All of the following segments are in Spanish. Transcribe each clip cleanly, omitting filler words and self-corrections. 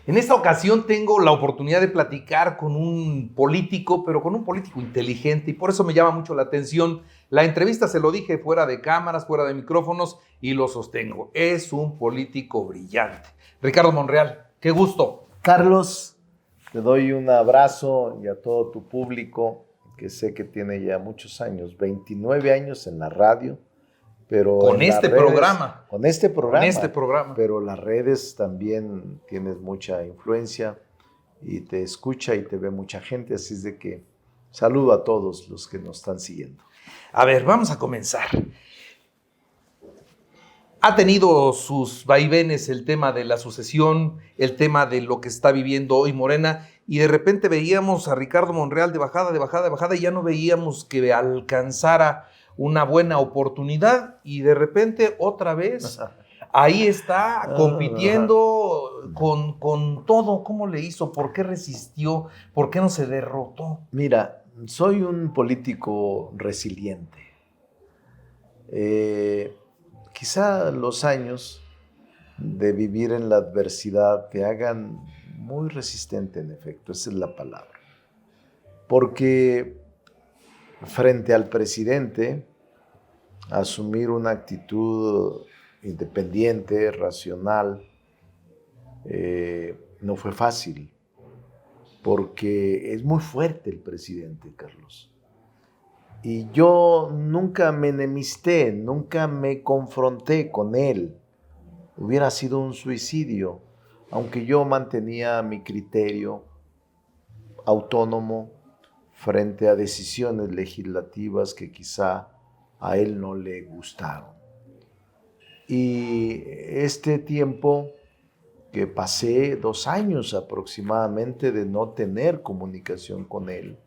En esta ocasión tengo la oportunidad de platicar con un político, pero con un político inteligente, y por eso me llama mucho la atención. La entrevista se lo dije fuera de cámaras, fuera de micrófonos, y lo sostengo. Es un político brillante. Ricardo Monreal, qué gusto. Carlos, te doy un abrazo y a todo tu público, que sé que tiene ya muchos años, 29 años en la radio, pero Con en las este redes, programa. con este programa. pero las redes también tienes mucha influencia y te escucha y te ve mucha gente, así es de que saludo a todos los que nos están siguiendo. A ver, vamos a comenzar. Ha tenido sus vaivenes el tema de la sucesión, el tema de lo que está viviendo hoy Morena, y de repente veíamos a Ricardo Monreal de bajada, y ya no veíamos que alcanzara una buena oportunidad, y de repente otra vez ahí está compitiendo con todo. ¿Cómo le hizo? ¿Por qué resistió? ¿Por qué no se derrotó? Mira, soy un político resiliente. Quizá los años de vivir en la adversidad te hagan muy resistente, en efecto, esa es la palabra. Porque frente al presidente, asumir una actitud independiente, racional, no fue fácil, porque es muy fuerte el presidente, Carlos. Y yo nunca me enemisté, nunca me confronté con él. Hubiera sido un suicidio, aunque yo mantenía mi criterio autónomo frente a decisiones legislativas que quizá a él no le gustaron. Y este tiempo que pasé, 2 años aproximadamente de no tener comunicación con él,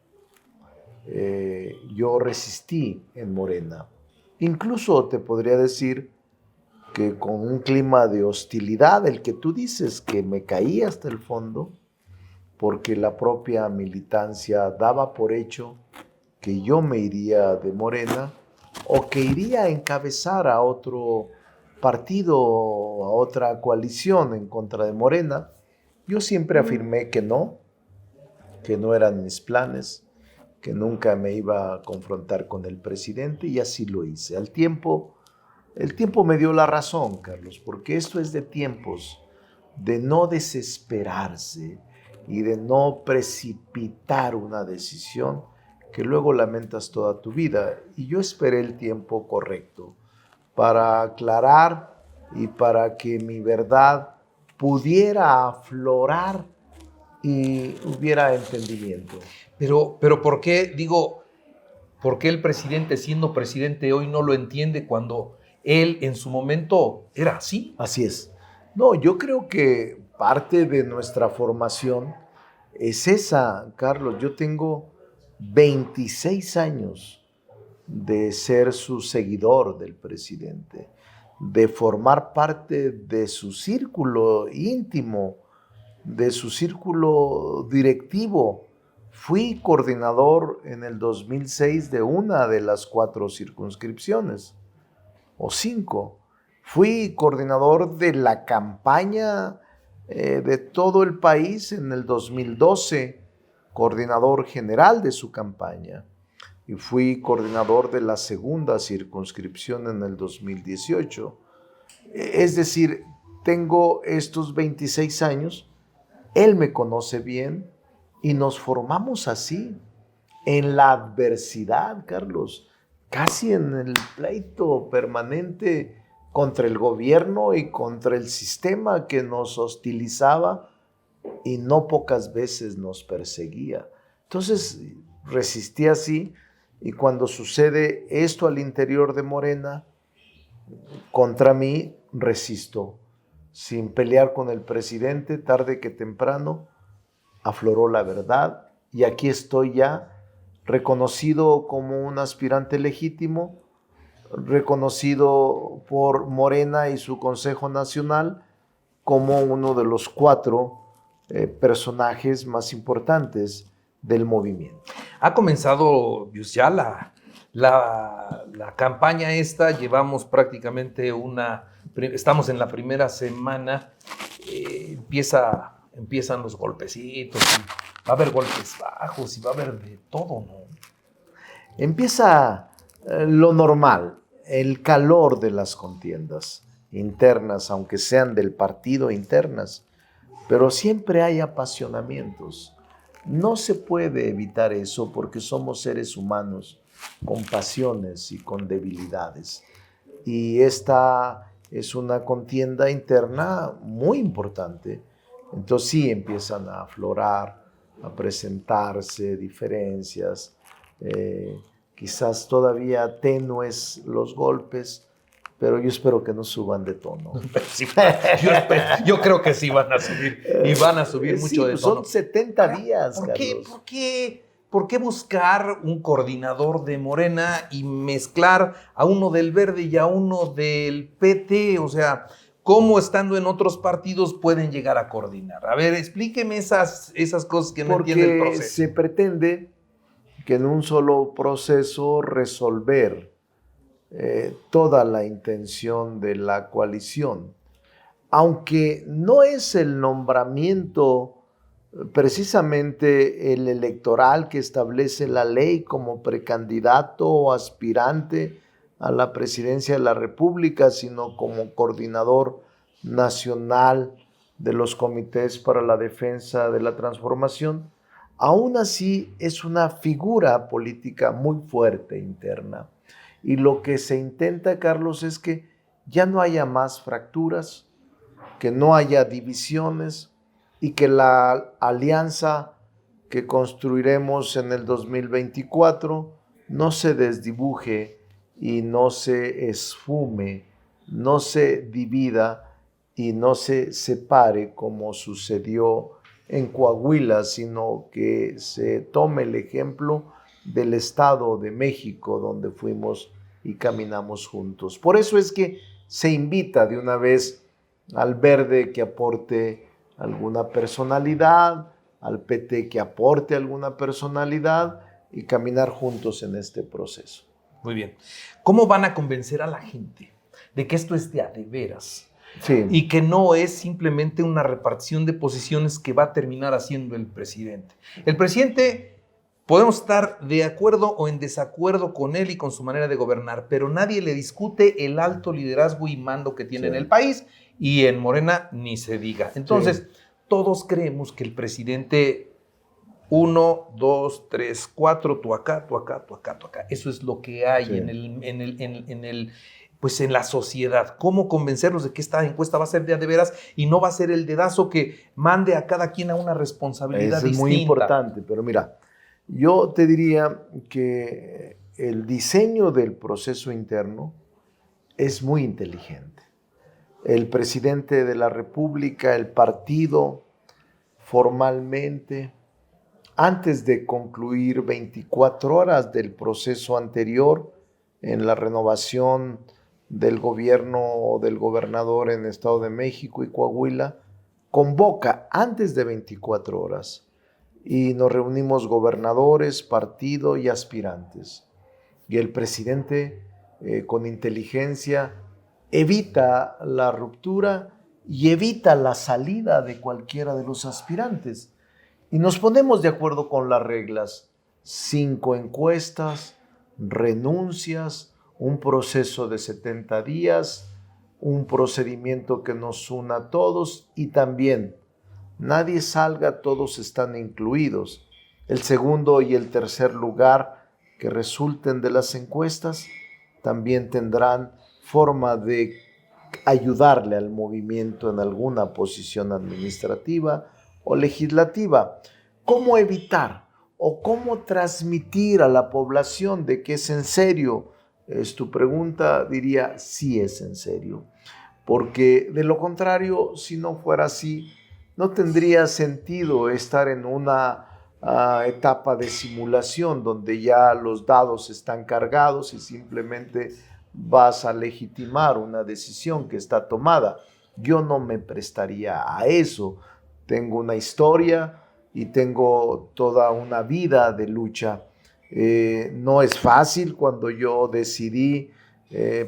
yo resistí en Morena. Incluso te podría decir que con un clima de hostilidad, el que tú dices, que me caí hasta el fondo, porque la propia militancia daba por hecho que yo me iría de Morena o que iría a encabezar a otro partido, a otra coalición en contra de Morena. Yo siempre afirmé que no eran mis planes, que nunca me iba a confrontar con el presidente, y así lo hice. El tiempo me dio la razón, Carlos, porque esto es de tiempos de no desesperarse y de no precipitar una decisión que luego lamentas toda tu vida. Y yo esperé el tiempo correcto para aclarar y para que mi verdad pudiera aflorar y hubiera entendimiento. Pero ¿por qué, por qué el presidente, siendo presidente hoy, no lo entiende cuando él en su momento era así? Así es. No, yo creo que parte de nuestra formación es esa, Carlos. Yo tengo 26 años de ser su seguidor del presidente, de formar parte de su círculo íntimo, de su círculo directivo. Fui coordinador en el 2006 de una de las 4 circunscripciones, o 5. Fui coordinador de la campaña de todo el país en el 2012, coordinador general de su campaña. Y fui coordinador de la segunda circunscripción en el 2018. Es decir, tengo estos 26 años, él me conoce bien y nos formamos así, en la adversidad, Carlos, casi en el pleito permanente contra el gobierno y contra el sistema que nos hostilizaba y no pocas veces nos perseguía. Entonces resistí así, y cuando sucede esto al interior de Morena, contra mí, resisto. Sin pelear con el presidente, tarde que temprano, afloró la verdad y aquí estoy ya, reconocido como un aspirante legítimo, reconocido por Morena y su Consejo Nacional como uno de los 4 personajes más importantes del movimiento. Ha comenzado pues, ya la campaña esta, llevamos prácticamente estamos en la primera semana, empieza empiezan los golpecitos, y va a haber golpes bajos y va a haber de todo, ¿no? Empieza lo normal, el calor de las contiendas internas, aunque sean del partido internas, pero siempre hay apasionamientos. No se puede evitar eso porque somos seres humanos con pasiones y con debilidades. Y esta es una contienda interna muy importante. Entonces sí empiezan a aflorar, a presentarse diferencias, quizás todavía tenues los golpes, pero yo espero que no suban de tono. Sí, yo creo que sí van a subir, y van a subir mucho de pues tono. son 70 días, Carlos. ¿Por qué buscar un coordinador de Morena y mezclar a uno del Verde y a uno del PT? O sea, ¿cómo estando en otros partidos pueden llegar a coordinar? A ver, explíqueme esas cosas que no entiende el proceso. Porque se pretende que en un solo proceso resolver toda la intención de la coalición. Aunque no es el nombramiento precisamente el electoral que establece la ley como precandidato o aspirante a la presidencia de la República, sino como coordinador nacional de los comités para la defensa de la transformación, aún así es una figura política muy fuerte interna. Y lo que se intenta, Carlos, es que ya no haya más fracturas, que no haya divisiones y que la alianza que construiremos en el 2024 no se desdibuje y no se esfume, no se divida y no se separe como sucedió en Coahuila, sino que se tome el ejemplo del Estado de México, donde fuimos y caminamos juntos. Por eso es que se invita de una vez al Verde que aporte alguna personalidad, al PT que aporte alguna personalidad y caminar juntos en este proceso. Muy bien. ¿Cómo van a convencer a la gente de que esto es de a de veras? Sí. Y que no es simplemente una repartición de posiciones que va a terminar haciendo el presidente. El presidente, podemos estar de acuerdo o en desacuerdo con él y con su manera de gobernar, pero nadie le discute el alto liderazgo y mando que tiene en el país, y en Morena ni se diga. Entonces, todos creemos que el presidente 1, 2, 3, 4, tú acá, tú acá, tú acá, tú acá. Eso es lo que hay pues en la sociedad. ¿Cómo convencerlos de que esta encuesta va a ser de veras y no va a ser el dedazo que mande a cada quien a una responsabilidad distinta? Es muy importante, pero mira, yo te diría que el diseño del proceso interno es muy inteligente. El presidente de la República, el partido, formalmente, antes de concluir 24 horas del proceso anterior en la renovación del gobierno o del gobernador en Estado de México y Coahuila, convoca antes de 24 horas y nos reunimos gobernadores, partido y aspirantes. Y el presidente, con inteligencia, evita la ruptura y evita la salida de cualquiera de los aspirantes. Y nos ponemos de acuerdo con las reglas. 5 encuestas, renuncias, un proceso de 70 días, un procedimiento que nos una a todos y también nadie salga, todos están incluidos. El segundo y el tercer lugar que resulten de las encuestas también tendrán forma de ayudarle al movimiento en alguna posición administrativa o legislativa. ¿Cómo evitar o cómo transmitir a la población de que es en serio? Es tu pregunta, diría, sí es en serio. Porque de lo contrario, si no fuera así, no tendría sentido estar en una etapa de simulación donde ya los dados están cargados y simplemente vas a legitimar una decisión que está tomada. Yo no me prestaría a eso. Tengo una historia y tengo toda una vida de lucha. No es fácil. Cuando yo decidí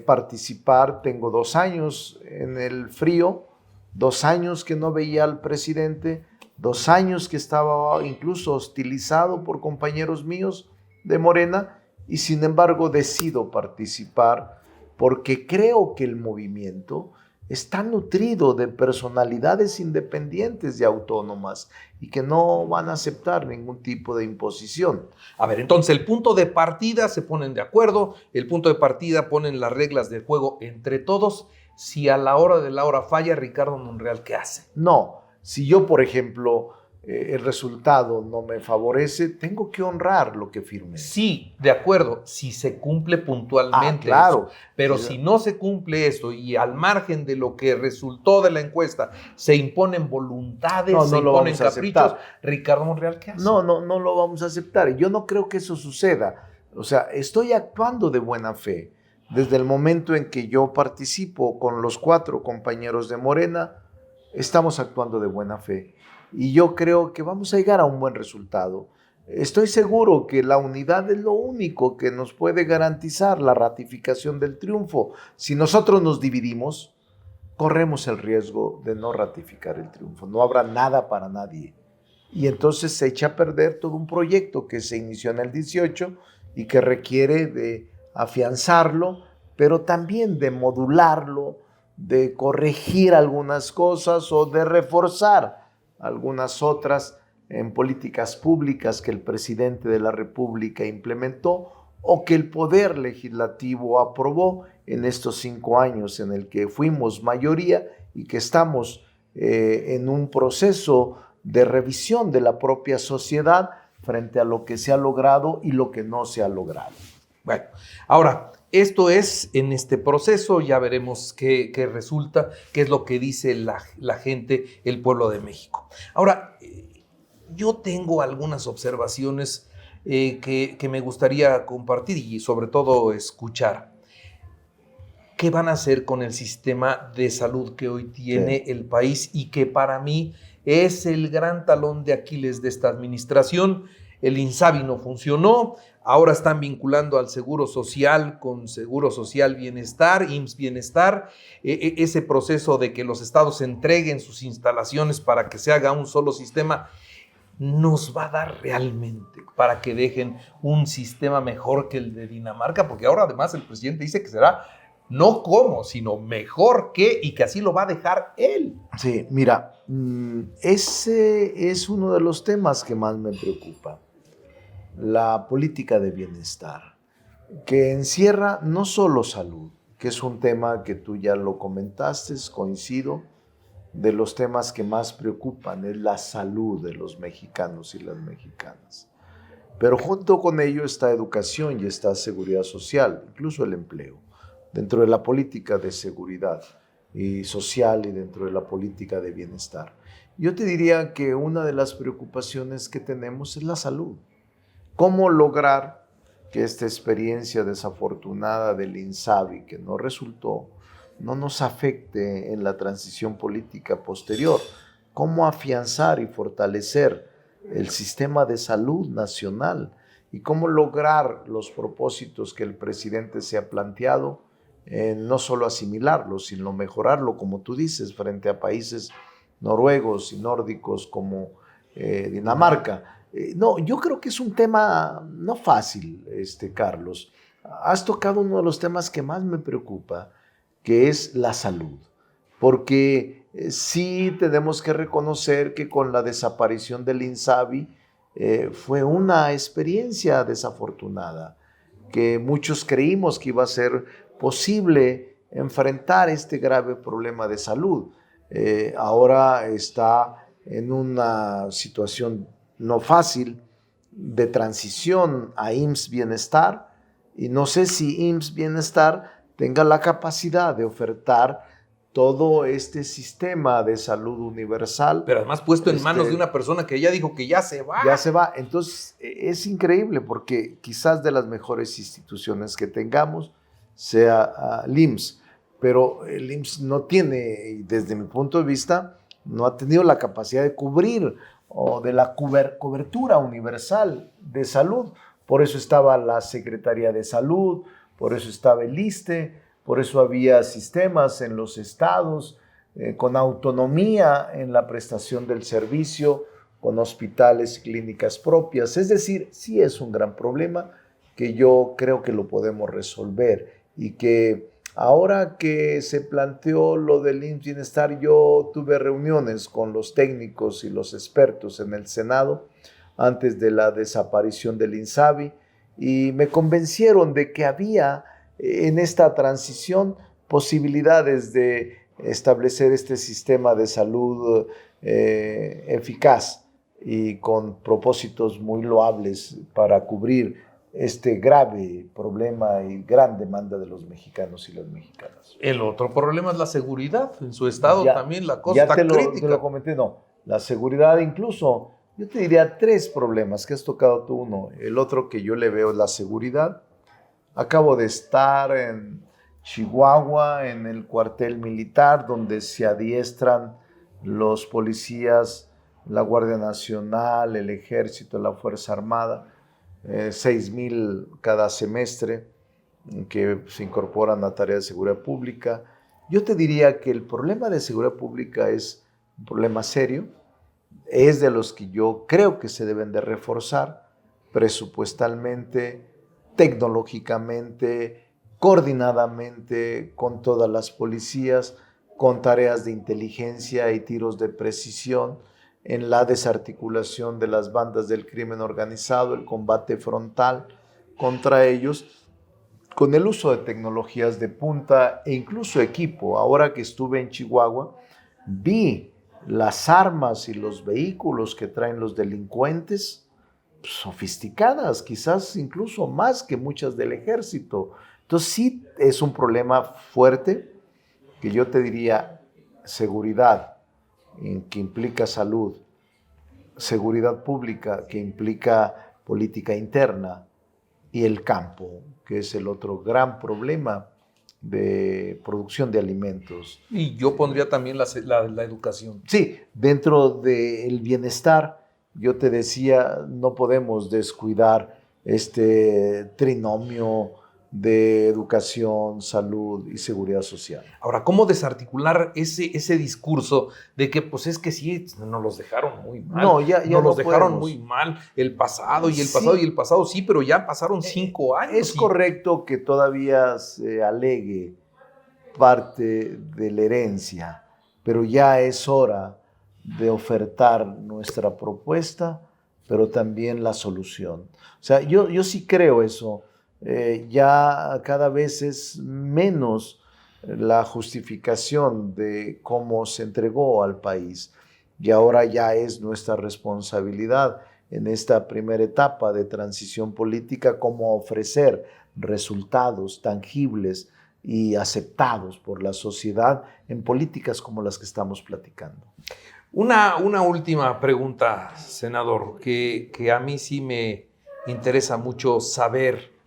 participar, tengo 2 años en el frío, 2 años que no veía al presidente, 2 años que estaba incluso hostilizado por compañeros míos de Morena y sin embargo decido participar porque creo que el movimiento está nutrido de personalidades independientes y autónomas y que no van a aceptar ningún tipo de imposición. A ver, entonces el punto de partida se ponen de acuerdo, el punto de partida ponen las reglas del juego entre todos. Si a la hora de la hora falla Ricardo Monreal, ¿qué hace? No, si yo, por ejemplo, el resultado no me favorece, tengo que honrar lo que firmé. Sí, de acuerdo, si se cumple puntualmente claro. eso. Pero Sí. si no se cumple esto y al margen de lo que resultó de la encuesta se imponen voluntades, se imponen caprichos, Ricardo Monreal, ¿qué hace? No lo vamos a aceptar. Yo no creo que eso suceda. O sea, estoy actuando de buena fe. Desde el momento en que yo participo con los 4 compañeros de Morena, estamos actuando de buena fe. Y yo creo que vamos a llegar a un buen resultado. Estoy seguro que la unidad es lo único que nos puede garantizar la ratificación del triunfo. Si nosotros nos dividimos, corremos el riesgo de no ratificar el triunfo. No habrá nada para nadie. Y entonces se echa a perder todo un proyecto que se inició en el 18 y que requiere de afianzarlo, pero también de modularlo, de corregir algunas cosas o de reforzar algunas otras en políticas públicas que el presidente de la República implementó o que el Poder Legislativo aprobó en estos 5 años en el que fuimos mayoría y que estamos en un proceso de revisión de la propia sociedad frente a lo que se ha logrado y lo que no se ha logrado. Bueno, ahora, esto es en este proceso, ya veremos qué resulta, qué es lo que dice la gente, el pueblo de México. Ahora, yo tengo algunas observaciones que me gustaría compartir y sobre todo escuchar. ¿Qué van a hacer con el sistema de salud que hoy tiene el país y que para mí es el gran talón de Aquiles de esta administración? El INSABI no funcionó, ahora están vinculando al Seguro Social con Seguro Social Bienestar, IMSS Bienestar, ese proceso de que los estados entreguen sus instalaciones para que se haga un solo sistema, nos va a dar realmente para que dejen un sistema mejor que el de Dinamarca, porque ahora además el presidente dice que será no como, sino mejor que, y que así lo va a dejar él. Sí, mira, ese es uno de los temas que más me preocupa. La política de bienestar, que encierra no solo salud, que es un tema que tú ya lo comentaste, coincido, de los temas que más preocupan es la salud de los mexicanos y las mexicanas. Pero junto con ello está educación y está seguridad social, incluso el empleo, dentro de la política de seguridad y social y dentro de la política de bienestar. Yo te diría que una de las preocupaciones que tenemos es la salud. ¿Cómo lograr que esta experiencia desafortunada del INSABI, que no resultó, no nos afecte en la transición política posterior? ¿Cómo afianzar y fortalecer el sistema de salud nacional? ¿Y cómo lograr los propósitos que el presidente se ha planteado? No solo asimilarlo, sino mejorarlo, como tú dices, frente a países noruegos y nórdicos como Dinamarca. No, yo creo que es un tema no fácil, Carlos. Has tocado uno de los temas que más me preocupa, que es la salud. Porque sí tenemos que reconocer que con la desaparición del INSABI fue una experiencia desafortunada, que muchos creímos que iba a ser posible enfrentar este grave problema de salud. Ahora está en una situación no fácil de transición a IMSS Bienestar y no sé si IMSS Bienestar tenga la capacidad de ofertar todo este sistema de salud universal. Pero además puesto en manos de una persona que ya dijo que ya se va. Ya se va. Entonces es increíble porque quizás de las mejores instituciones que tengamos sea el IMSS, pero el IMSS no tiene, desde mi punto de vista, no ha tenido la capacidad de cubrir o de la cobertura universal de salud. Por eso estaba la Secretaría de Salud, por eso estaba el ISSSTE, por eso había sistemas en los estados con autonomía en la prestación del servicio, con hospitales y clínicas propias. Es decir, sí es un gran problema que yo creo que lo podemos resolver y que ahora que se planteó lo del IMSS Bienestar, yo tuve reuniones con los técnicos y los expertos en el Senado antes de la desaparición del INSABI y me convencieron de que había en esta transición posibilidades de establecer este sistema de salud eficaz y con propósitos muy loables para cubrir este grave problema y gran demanda de los mexicanos y las mexicanas. El otro problema es la seguridad. En su estado también la cosa ya está crítica. Te lo comenté, no. La seguridad incluso, yo te diría 3 problemas que has tocado tú uno. El otro que yo le veo es la seguridad. Acabo de estar en Chihuahua, en el cuartel militar, donde se adiestran los policías, la Guardia Nacional, el Ejército, la Fuerza Armada, 6,000 cada semestre que se incorporan a tareas de seguridad pública. Yo te diría que el problema de seguridad pública es un problema serio, es de los que yo creo que se deben de reforzar presupuestalmente, tecnológicamente, coordinadamente con todas las policías, con tareas de inteligencia y tiros de precisión, en la desarticulación de las bandas del crimen organizado, el combate frontal contra ellos, con el uso de tecnologías de punta e incluso equipo. Ahora que estuve en Chihuahua, vi las armas y los vehículos que traen los delincuentes, sofisticadas, quizás incluso más que muchas del ejército. Entonces sí es un problema fuerte que yo te diría seguridad, que implica salud, seguridad pública, que implica política interna, y el campo, que es el otro gran problema de producción de alimentos. Y yo pondría también la educación. Sí, dentro del bienestar, yo te decía, no podemos descuidar este trinomio de educación, salud y seguridad social. Ahora, ¿cómo desarticular ese discurso de que pues es que sí, nos los dejaron muy mal? No, ya nos los dejaron podemos. muy mal el pasado y el Sí. pasado y el pasado, sí, pero ya pasaron 5 años. Es correcto que todavía se alegue parte de la herencia, pero ya es hora de ofertar nuestra propuesta, pero también la solución. O sea, yo sí creo eso. Ya cada vez es menos la justificación de cómo se entregó al país y ahora ya es nuestra responsabilidad en esta primera etapa de transición política cómo ofrecer resultados tangibles y aceptados por la sociedad en políticas como las que estamos platicando. Una última pregunta, senador, que a mí sí me interesa mucho saber.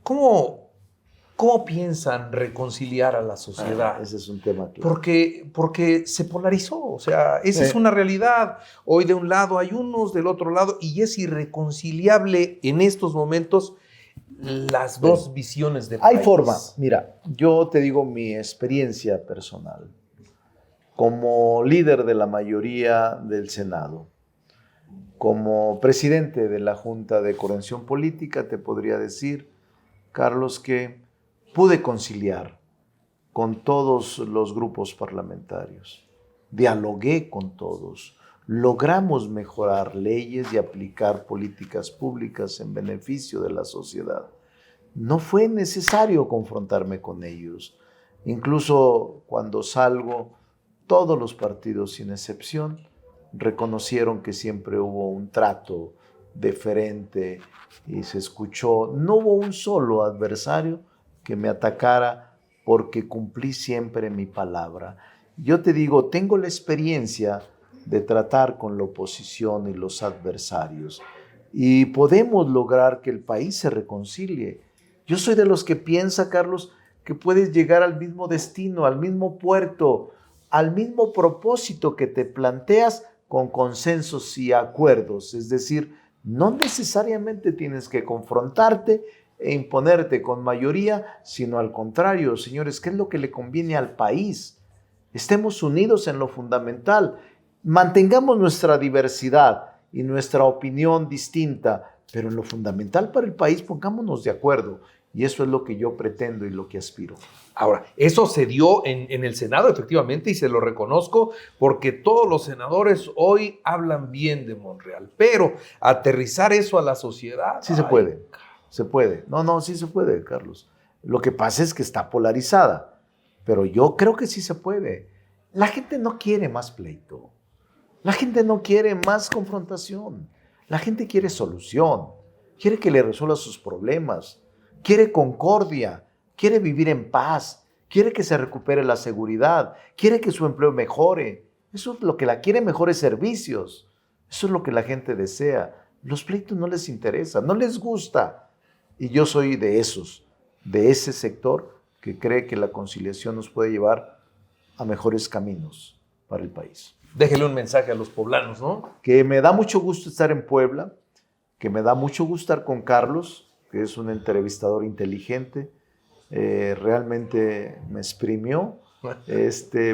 ¿Cómo piensan reconciliar a la sociedad? Ese es un tema claro. Porque se polarizó, o sea, esa es una realidad. Hoy de un lado hay unos, del otro lado, y es irreconciliable en estos momentos las dos visiones de país. Hay forma. Mira, yo te digo mi experiencia personal. Como líder de la mayoría del Senado, como presidente de la Junta de Coordinación Política, te podría decir, Carlos, que pude conciliar con todos los grupos parlamentarios, dialogué con todos, logramos mejorar leyes y aplicar políticas públicas en beneficio de la sociedad. No fue necesario confrontarme con ellos. Incluso cuando salgo, todos los partidos, sin excepción, reconocieron que siempre hubo un trato deferente y se escuchó. No hubo un solo adversario que me atacara porque cumplí siempre mi palabra. Yo te digo, tengo la experiencia de tratar con la oposición y los adversarios y podemos lograr que el país se reconcilie. Yo soy de los que piensa, Carlos, que puedes llegar al mismo destino, al mismo puerto, al mismo propósito que te planteas con consensos y acuerdos. Es decir, no necesariamente tienes que confrontarte e imponerte con mayoría, sino al contrario, señores, ¿qué es lo que le conviene al país? Estemos unidos en lo fundamental. Mantengamos nuestra diversidad y nuestra opinión distinta, pero en lo fundamental para el país pongámonos de acuerdo. Y eso es lo que yo pretendo y lo que aspiro. Ahora, eso se dio en el Senado, efectivamente, y se lo reconozco, porque todos los senadores hoy hablan bien de Monreal, pero aterrizar eso a la sociedad... Sí se puede, se puede. No, sí se puede, Carlos. Lo que pasa es que está polarizada, pero yo creo que sí se puede. La gente no quiere más pleito. La gente no quiere más confrontación. La gente quiere solución. Quiere que le resuelva sus problemas. Quiere concordia. Quiere vivir en paz. Quiere que se recupere la seguridad. Quiere que su empleo mejore. Eso es lo que la quiere, mejores servicios. Eso es lo que la gente desea. Los pleitos no les interesan, no les gusta. Y yo soy de esos, de ese sector que cree que la conciliación nos puede llevar a mejores caminos para el país. Déjele un mensaje a los poblanos, ¿no? Que me da mucho gusto estar en Puebla, que me da mucho gusto estar con Carlos, que es un entrevistador inteligente, realmente me exprimió,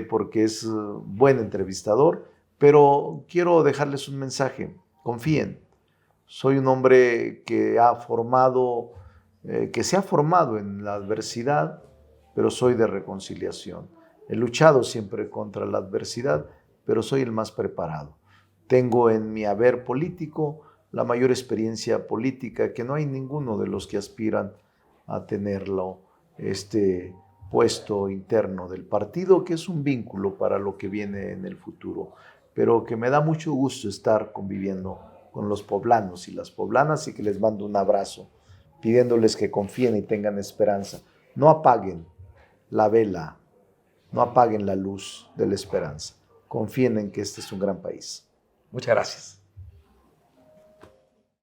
porque es buen entrevistador, pero quiero dejarles un mensaje, confíen. Soy un hombre que se ha formado en la adversidad, pero soy de reconciliación. He luchado siempre contra la adversidad, pero soy el más preparado. Tengo en mi haber político la mayor experiencia política que no hay ninguno de los que aspiran a tenerlo, puesto interno del partido, que es un vínculo para lo que viene en el futuro, pero que me da mucho gusto estar conviviendo con los poblanos y las poblanas y que les mando un abrazo, pidiéndoles que confíen y tengan esperanza. No apaguen la vela, no apaguen la luz de la esperanza. Confíen en que este es un gran país. Muchas gracias.